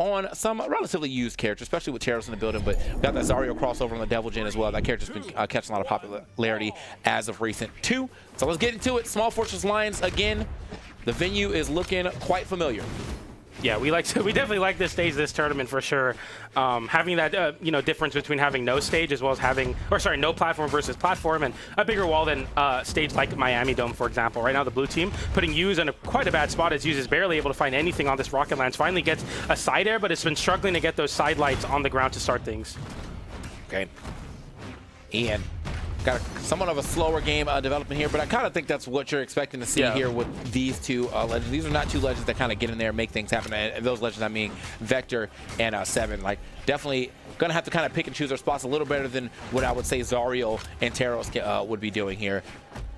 on some relatively used characters, especially with Teros in the building. But we got that Zarya crossover on the Devil Gen as well. That character's been catching a lot of popularity as of recent too. So let's get into it. Small Fortress Lions again. The venue is looking quite familiar. Yeah, we definitely like this stage, this tournament for sure. Having that difference between having no stage as well as having, no platform versus platform, and a bigger wall than stage like Miami Dome, for example. Right now, the blue team putting Yuz in quite a bad spot as Yuz is barely able to find anything on this Rocket Lance. Finally gets a side air, but it's been struggling to get those side lights on the ground to start things. Okay, Ian. Got somewhat of a slower game development here, but I kind of think that's what you're expecting to see here with these two legends. These are not two legends that kind of get in there and make things happen. And those legends, I mean Vector and Seven. Like, definitely going to have to kind of pick and choose their spots a little better than what I would say Zariel and Teros would be doing here.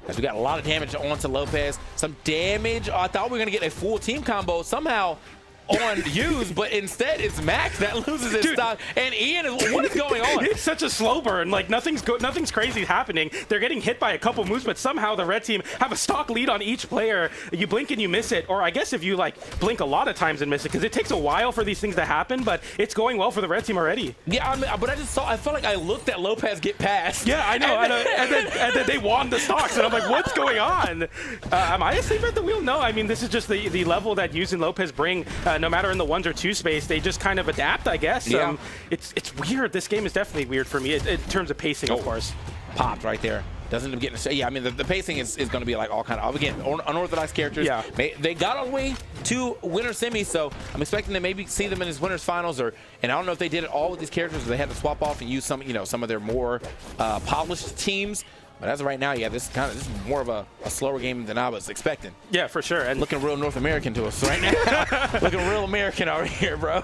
As we got a lot of damage onto Lopes. Some damage. I thought we were going to get a full team combo somehow on Yuz, but instead it's MAK that loses his stock. And Ian, what is going on? It's such a slow burn. Like, nothing's crazy happening. They're getting hit by a couple moves, but somehow the red team have a stock lead on each player. You blink and you miss it, or I guess if you like blink a lot of times and miss it, because it takes a while for these things to happen. But it's going well for the red team already. Yeah, but I felt like I looked at Lopes get past. Yeah, I know. And then they won the stocks, and I'm like, what's going on? Am I asleep at the wheel? No, I mean, this is just the level that Yuz and Lopes bring. No matter in the 1s or 2 space, they just kind of adapt, I guess. Yeah. It's weird. This game is definitely weird for me in terms of pacing, of course. Popped right there. Doesn't end up getting a... Yeah, I mean, the pacing is going to be like all kind of... Again, unorthodox characters. Yeah. They got all the way to winner semis, so I'm expecting to maybe see them in his winners finals, and I don't know if they did it all with these characters, or they had to swap off and use some of their more polished teams. But as of right now, yeah, this is more of a slower game than I was expecting. Yeah, for sure. And looking real North American to us right now. Looking real American over here, bro.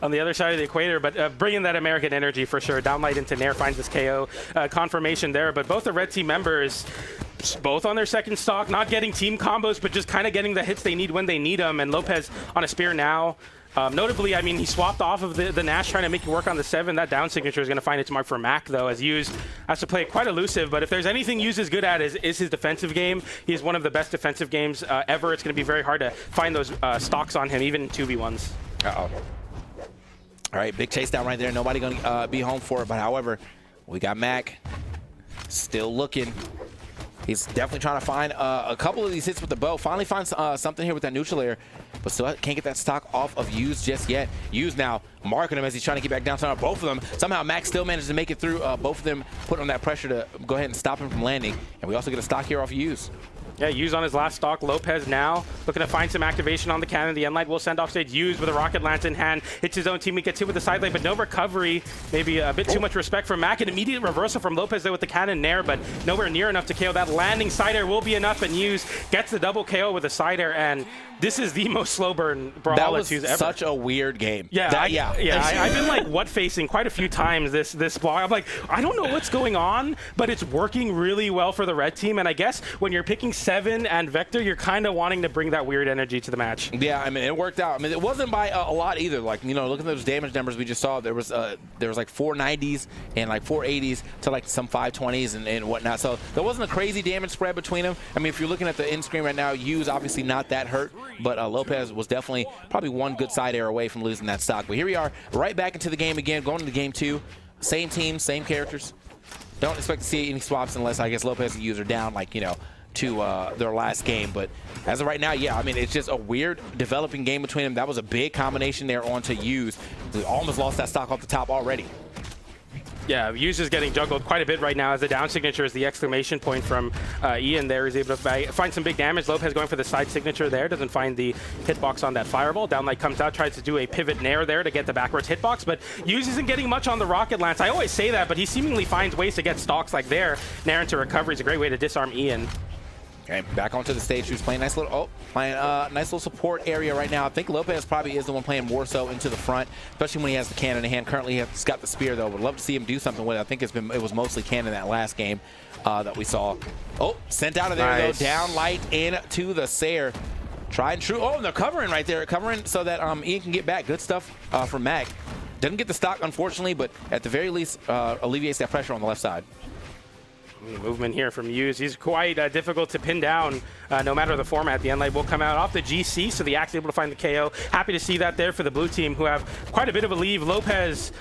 On the other side of the equator, but bringing that American energy for sure. Downlight into Nair finds this KO confirmation there, but both the red team members, both on their second stock, not getting team combos, but just kind of getting the hits they need when they need them. And Lopes on a spear now. Notably, I mean, he swapped off of the Nash trying to make it work on the 7. That down signature is going to find its mark for MAK, though, as Yuz has to play it quite elusive. But if there's anything Yuz is good at is his defensive game. He's one of the best defensive games ever. It's going to be very hard to find those stocks on him, even 2v1s. Uh-oh. All right, big chase down right there. Nobody going to be home for it. But however, we got MAK still looking. He's definitely trying to find a couple of these hits with the bow. Finally finds something here with that neutral layer, but still can't get that stock off of Yuz just yet. Yuz now marking him as he's trying to get back down. Both of them. Somehow MAK still manages to make it through. Both of them putting on that pressure to go ahead and stop him from landing. And we also get a stock here off of Yuz. Yeah, Yuz on his last stock. Lopes now looking to find some activation on the cannon. The Enlight will send off stage. Yuz with a rocket lance in hand. Hits his own teammate, gets hit with the side lane, but no recovery. Maybe a bit too much respect from MAK. An immediate reversal from Lopes there with the cannon Nair, but nowhere near enough to KO. That landing side air will be enough, and Yuz gets the double KO with a side air, and this is the most slow burn Brawlhalla 2's ever. Such a weird game. Yeah, I've been like what facing quite a few times this block. I'm like, I don't know what's going on, but it's working really well for the red team. And I guess when you're picking 7 and Vector, you're kind of wanting to bring that weird energy to the match. Yeah, I mean, it worked out. I mean, it wasn't by a lot either. Like, look at those damage numbers we just saw. There was like 490s and like 480s to like some 520s and whatnot. So there wasn't a crazy damage spread between them. I mean, if you're looking at the end screen right now, Yuz obviously not that hurt, but Lopes was definitely probably one good side air away from losing that stock. But here we are, right back into the game again, going into game 2. Same team, same characters. Don't expect to see any swaps unless I guess Lopes and Yuz are down, like, to their last game. But as of right now, yeah, I mean, it's just a weird developing game between them. That was a big combination there onto Yuz. We almost lost that stock off the top already. Yeah, Yuz is getting juggled quite a bit right now as the down signature is the exclamation point from Ian there. He's able to find some big damage. Lopes going for the side signature there. Doesn't find the hitbox on that fireball. Downlight comes out, tries to do a pivot nair there to get the backwards hitbox, but Yuz isn't getting much on the rocket lance. I always say that, but he seemingly finds ways to get stocks like there. Nair into recovery is a great way to disarm Ian. Okay, back onto the stage. Who's playing nice little nice little support area right now. I think Lopes probably is the one playing more so into the front, especially when he has the cannon in hand. Currently, he's got the spear though. Would love to see him do something with it. I think it was mostly cannon that last game that we saw. Oh, sent out of there though. Down light into the Sayer. Tried and true. Oh, and they're covering right there, covering so that Ian can get back. Good stuff from MAK. Doesn't get the stock unfortunately, but at the very least alleviates that pressure on the left side. Movement here from Hughes. He's quite difficult to pin down no matter the format. The end light will come out off the GC, so the Axe able to find the KO. Happy to see that there for the blue team, who have quite a bit of a lead. Lopes,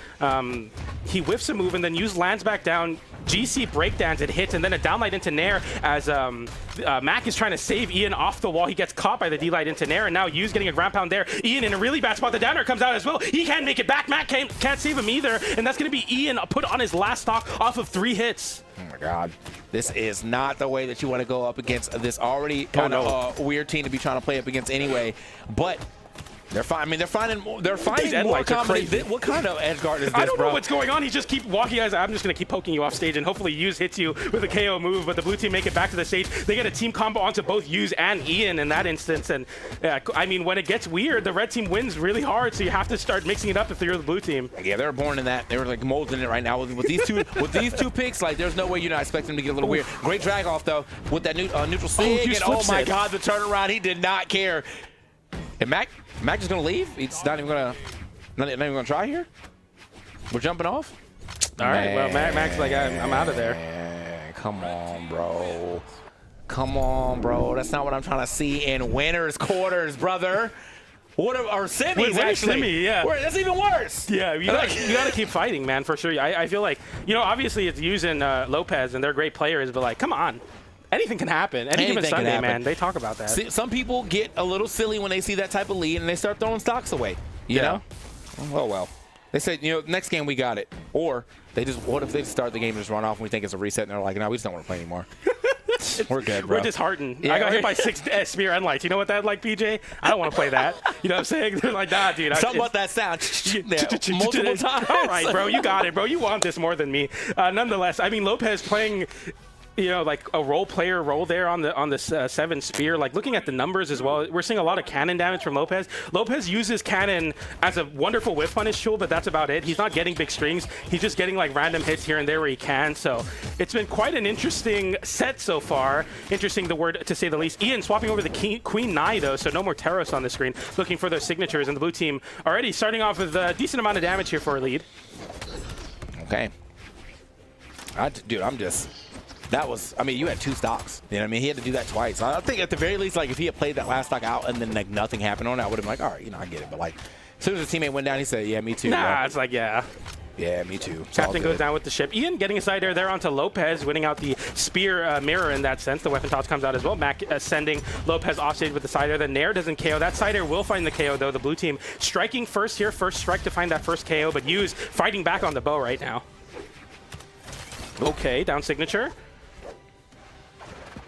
he whiffs a move and then Hughes lands back down. GC breakdowns, it hits, and then a downlight into Nair as MAK is trying to save Ian off the wall. He gets caught by the D-light into Nair, and now Hughes getting a ground pound there. Ian in a really bad spot. The downer comes out as well. He can't make it back. MAK can't save him either, and that's going to be Ian put on his last stock off of 3 hits. Oh my God. This is not the way that you want to go up against this already kind of weird team to be trying to play up against anyway. But they're fine. I mean, they're finding more combinations. What kind of edge guard is this, bro? I don't know what's going on. He just keep walking. Guys, I'm just going to keep poking you off stage, and hopefully Hughes hits you with a KO move, but the blue team make it back to the stage. They get a team combo onto both Hughes and Ian in that instance, and I mean, when it gets weird, the red team wins really hard, so you have to start mixing it up if you're the blue team. Yeah, they're born in that. They were like molding it right now with these two with these two picks. Like, there's no way you're not expecting them to get a little weird. Great drag off though with that neutral sig, and oh my God, the turnaround. He did not care. And MAK just gonna leave? He's not even gonna try here? We're jumping off? All right, well, MAK's like, I'm out of there. Man, come on, bro. Come on, bro. That's not what I'm trying to see in winners quarters, brother. Or semis, actually. Semi, yeah. That's even worse. Yeah, you gotta keep fighting, man, for sure. I feel like, you know, obviously it's using Lopes, and they're great players, but like, come on. Anything can happen. Any given Sunday, man. They talk about that. See, some people get a little silly when they see that type of lead and they start throwing stocks away. You know? Oh, well. They said, you know, next game we got it. Or they just, what if they start the game and just run off and we think it's a reset and they're like, no, we just don't want to play anymore. We're good, bro. We're disheartened. Yeah, I got hit by 6 spear endlights. You know what that's like, PJ? I don't want to play that. You know what I'm saying? They're like, nah, dude. Something about that sound. Multiple times. All right, bro. You got it, bro. You want this more than me. Nonetheless, I mean, Lopes playing, you know, like a role player role there on the 7 spear. Like, looking at the numbers as well, we're seeing a lot of cannon damage from Lopes. Lopes uses cannon as a wonderful whiff punish tool, but that's about it. He's not getting big strings. He's just getting like random hits here and there where he can. So it's been quite an interesting set so far. Interesting, the word to say the least. Ian swapping over the Queen Nai though, so no more Teros on the screen. Looking for those signatures, and the blue team already starting off with a decent amount of damage here for a lead. Okay. Dude, that was, I mean, you had 2 stocks. You know what I mean? He had to do that twice. I think at the very least, like, if he had played that last stock out and then, like, nothing happened on it, I would have been like, all right, you know, I get it. But, like, as soon as his teammate went down, he said, yeah, me too. Nah, bro. It's like, yeah. Yeah, me too. Captain goes down with the ship. Ian getting a side air there onto Lopes, winning out the spear mirror in that sense. The weapon toss comes out as well. MAK sending Lopes offstage with the side air. The Nair doesn't KO. That side air will find the KO, though. The blue team striking first here. First strike to find that first KO, but Hughes fighting back on the bow right now. Okay, down signature.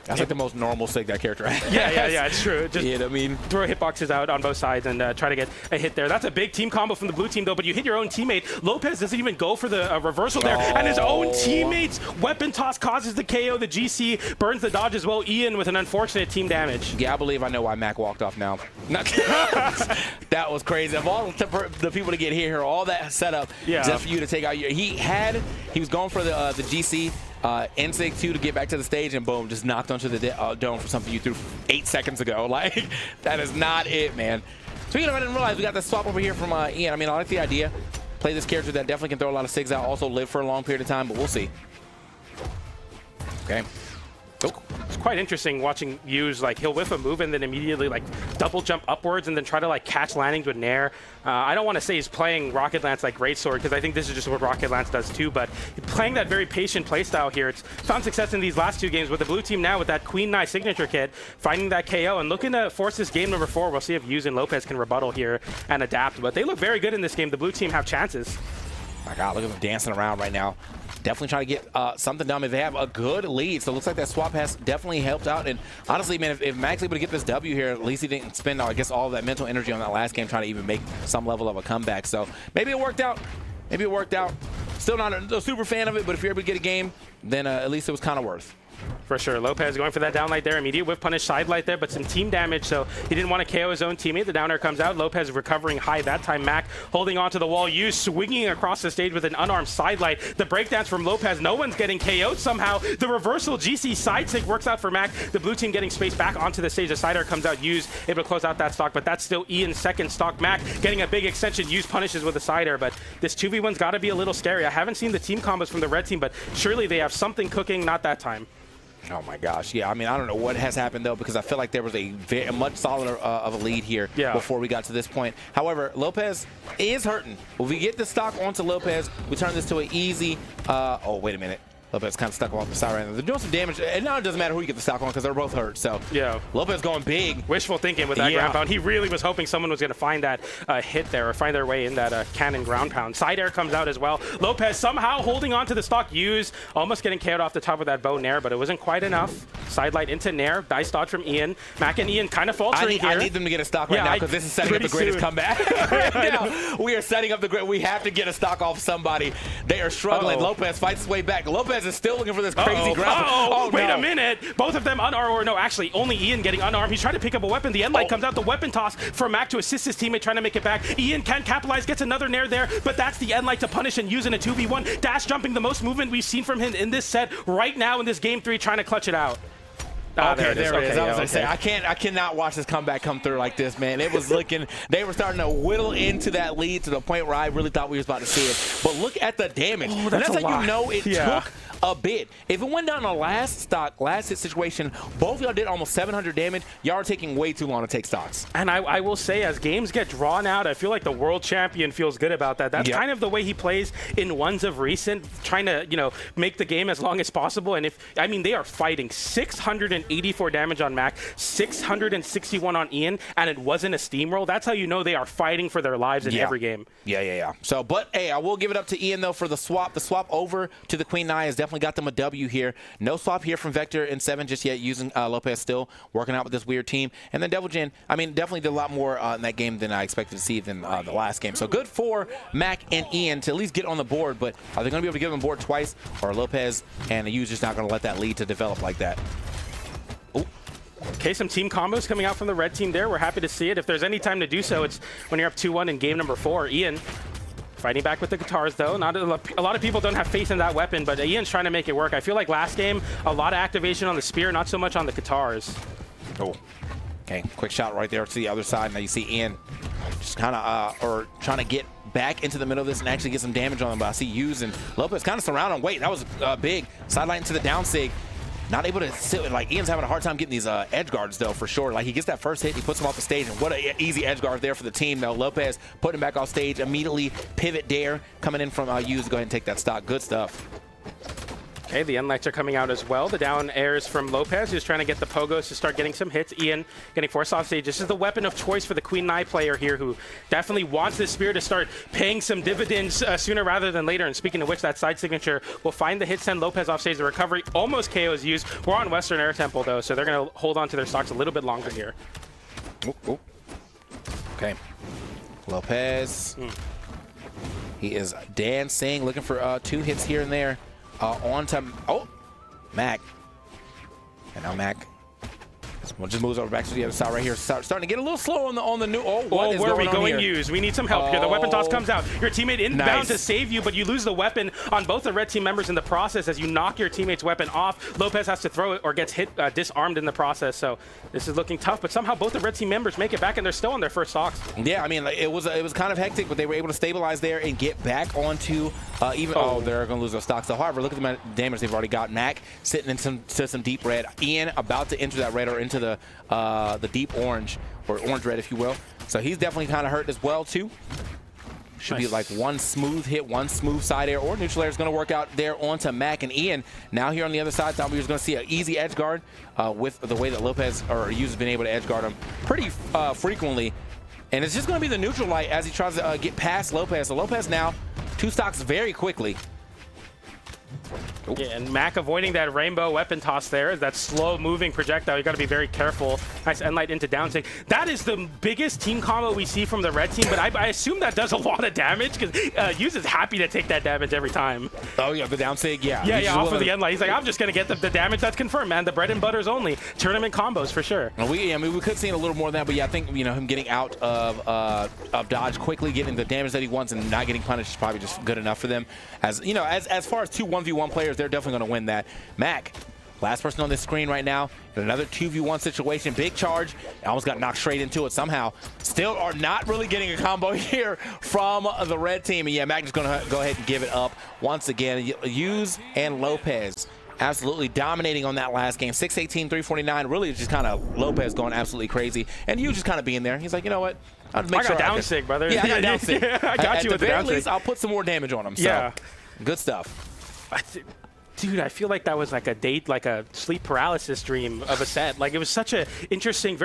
That's like the most normal sig that character has. Yeah, it's true. Just you know what I mean? Throw hitboxes out on both sides and try to get a hit there. That's a big team combo from the blue team, though, but you hit your own teammate. Lopes doesn't even go for the reversal there, and his own teammate's weapon toss causes the KO. The GC burns the dodge as well. Ian with an unfortunate team damage. Yeah, I believe I know why MAK walked off now. That was crazy. Of all the people to get here, all that setup just for you to take out your... He was going for the GC, NSIG 2 to get back to the stage, and boom, just knocked onto the dome for something you threw 8 seconds ago. Like, that is not it, man. Speaking of, I didn't realize we got the swap over here from Ian. I mean, I like the idea. Play this character that definitely can throw a lot of SIGs out, also live for a long period of time, but we'll see. Okay. Oh, it's quite interesting watching Hughes, like, he'll whiff a move and then immediately, like, double jump upwards and then try to, like, catch landings with Nair. I don't want to say he's playing Rocket Lance like Greatsword, because I think this is just what Rocket Lance does too, but playing that very patient playstyle here. It's found success in these last 2 games with the blue team now with that Queen Nai signature kit, finding that KO and looking to force this game number 4. We'll see if Hughes and Lopes can rebuttal here and adapt, but they look very good in this game. The blue team have chances. My God, look at them dancing around right now. Definitely trying to get something done. If they have a good lead, so it looks like that swap has definitely helped out. And honestly, man, if MAK's able to get this W here, at least he didn't spend, I guess, all of that mental energy on that last game trying to even make some level of a comeback. So maybe it worked out. Maybe it worked out. Still not a super fan of it, but if you're able to get a game, then at least it was kind of worth. For sure. Lopes going for that down light there. Immediate whiff punish side light there, but some team damage, so he didn't want to KO his own teammate. The down air comes out. Lopes recovering high that time. MAK holding onto the wall. Use swinging across the stage with an unarmed side light. The breakdance from Lopes. No one's getting KO'd somehow. The reversal GC side stick works out for MAK. The blue team getting space back onto the stage. The side air comes out. Use able to close out that stock, but that's still Ian's second stock. MAK getting a big extension. Use punishes with the side air, but this 2v1's got to be a little scary. I haven't seen the team combos from the red team, but surely they have something cooking. Not that time. Oh my gosh, yeah. I mean, I don't know what has happened though, because I feel like there was a much solider of a lead here before we got to this point. However, Lopes is hurting. If we get the stock onto Lopes, we turn this to an easy. Oh, wait a minute. Lopes kind of stuck off the side right now. They're doing some damage, and now it doesn't matter who you get the stock on because they're both hurt. So yeah, Lopes going big. Wishful thinking with that ground pound. He really was hoping someone was going to find that hit there or find their way in that cannon ground pound. Side air comes out as well. Lopes somehow holding on to the stock. Use almost getting KO'd off the top of that bow nair, but it wasn't quite enough. Side light into nair. Dice dodge from Ian. MAK and Ian kind of faltering here. I need them to get a stock right now because this is setting up the greatest comeback. Right now, we are setting up the great. We have to get a stock off somebody. They are struggling. Lopes fights his way back. Lopes is still looking for this crazy ground. Oh, wait a minute. Both of them unarmed, or no, actually only Ian getting unarmed. He's trying to pick up a weapon. The end light comes out. The weapon toss for MAK to assist his teammate trying to make it back. Ian can capitalize, gets another nair there, but that's the end light to punish and use in a 2v1. Dash jumping, the most movement we've seen from him in this set right now in this game 3, trying to clutch it out. Okay, there it is. I was gonna say, I cannot watch this comeback come through like this, man. It was looking, they were starting to whittle into that lead to the point where I really thought we was about to see it. But look at the damage. Oh, that's how you know it took a bit. If it went down the last stock, last hit situation, both of y'all did almost 700 damage. Y'all are taking way too long to take stocks. And I will say, as games get drawn out, I feel like the world champion feels good about that. That's kind of the way he plays in ones of recent, trying to, you know, make the game as long as possible. And I mean, they are fighting 684 damage on MAK, 661 on Ian, and it wasn't a steamroll. That's how you know they are fighting for their lives in every game. Yeah. So, but hey, I will give it up to Ian though for the swap. The swap over to the Queen Nai has definitely got them a W here. No swap here from Vector and 7 just yet, using Lopes still working out with this weird team. And then Devil Jin, I mean, definitely did a lot more in that game than I expected to see than the last game. So good for MAK and Ian to at least get on the board, but are they going to be able to give them board twice? Or Lopes and the user's not going to let that lead to develop like that? Okay, some team combos coming out from the red team there. We're happy to see it. If there's any time to do so, it's when you're up 2-1 in game number 4. Ian fighting back with the guitars, though. Not a lot of people don't have faith in that weapon, but Ian's trying to make it work. I feel like last game, a lot of activation on the spear, not so much on the guitars. Oh, okay. Quick shot right there to the other side. Now you see Ian just kind of, or trying to get back into the middle of this and actually get some damage on him. But I see Hughes and Lopes kind of surround him. Wait, that was big. Sidelight into the down sig. Not able to sit with, like, Ian's having a hard time getting these edge guards, though, for sure. Like, he gets that first hit, he puts him off the stage, and what an easy edge guard there for the team, though. Lopes putting him back off stage, immediately pivot dare coming in from Hughes. Go ahead and take that stock. Good stuff. Okay, the end lights are coming out as well. The down airs from Lopes, who's trying to get the pogos to start getting some hits. Ian getting forced off stage. This is the weapon of choice for the Queen Nai player here, who definitely wants this spear to start paying some dividends sooner rather than later. And speaking of which, that side signature will find the hit, send Lopes off stage. The recovery almost KOs Used. We're on Western Air Temple, though, so they're going to hold on to their stocks a little bit longer here. Okay. Lopes. He is dancing, looking for 2 hits here and there. On to MAK, and now MAK just moves over back to the other side right here. Starting to get a little slow on the new. What is where are we going? Here? Use. We need some help here. The weapon toss comes out. Your teammate inbound to save you, but you lose the weapon on both the red team members in the process as you knock your teammate's weapon off. Lopes has to throw it or gets hit, disarmed in the process. So this is looking tough, but somehow both the red team members make it back, and they're still on their first stocks. Yeah, I mean, it was kind of hectic, but they were able to stabilize there and get back onto even. They're going to lose their stocks. So, however, look at the damage they've already got. MAK sitting in some deep red. Ian about to enter that red or into the deep orange, or orange red, if you will. So he's definitely kind of hurt as well too. Should be like one smooth hit, one smooth side air, or neutral air is going to work out there onto MAK and Ian. Now here on the other side, thought we was going to see an easy edge guard with the way that Lopes or Hughes has been able to edge guard him pretty frequently. And it's just going to be the neutral light as he tries to get past Lopes. So Lopes now 2 stocks very quickly. Yeah, and MAK avoiding that rainbow weapon toss there. That slow-moving projectile. You got to be very careful. Nice end light into down sig. That is the biggest team combo we see from the red team, but I assume that does a lot of damage because Yuz is happy to take that damage every time. Oh, yeah, the down sig, yeah. Yeah, off of the end light. He's like, I'm just going to get the damage that's confirmed, man. The bread and butters only. Tournament combos for sure. And I mean, we could see a little more of that, but yeah, I think, you know, him getting out of dodge quickly, getting the damage that he wants, and not getting punished is probably just good enough for them. As you know, as far as two 1v1 players, they're definitely going to win that. MAK, last person on this screen right now, in another 2v1 situation, big charge, almost got knocked straight into it somehow. Still are not really getting a combo here from the red team, and yeah, MAK is going to go ahead and give it up once again. Yuz and Lopes absolutely dominating on that last game. 618, 349, really just kind of Lopes going absolutely crazy, and Yuz just kind of being there. He's like, you know what? I got down sig, brother. Yeah, I got down sig. I got you with the down sig. At least I'll put some more damage on him. So. Yeah. Good stuff. Dude, I feel like that was like a sleep paralysis dream of a set. Like, it was such a interesting, very